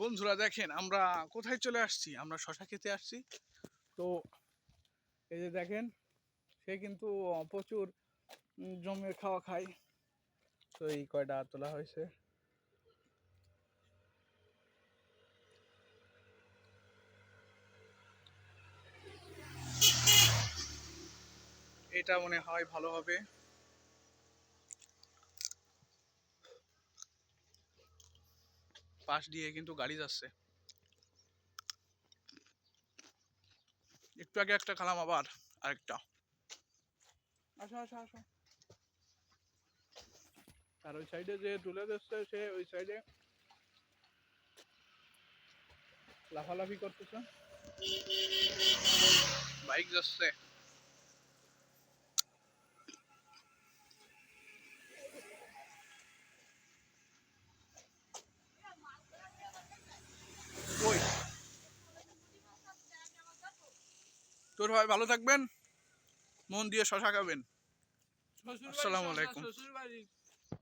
বন্ধুরা দেখেন আমরা কোথায় চলে আসছি, আমরা শশা খেতে আসছি। তো এই যে দেখেন, সে কিন্তু প্রচুর জমের খাওয়া খায়। তো এই কয়টা তোলা হয়েছে। এটা মনে হয় ভালো হবে। পাশ দিয়ে কিন্তু গাড়ি যাচ্ছে। একটু আগে একটা খেলাম, আবার আরেকটা। আসো আসো আসো। আর ওই সাইডে যে তুলে দিচ্ছে সে ওই সাইডে লাফালাফি করতেছে, বাইক যাচ্ছে। ওই তোর ভাই ভালো থাকবেন, মন দিয়ে শশা খাবেন। আসসালামু আলাইকুম।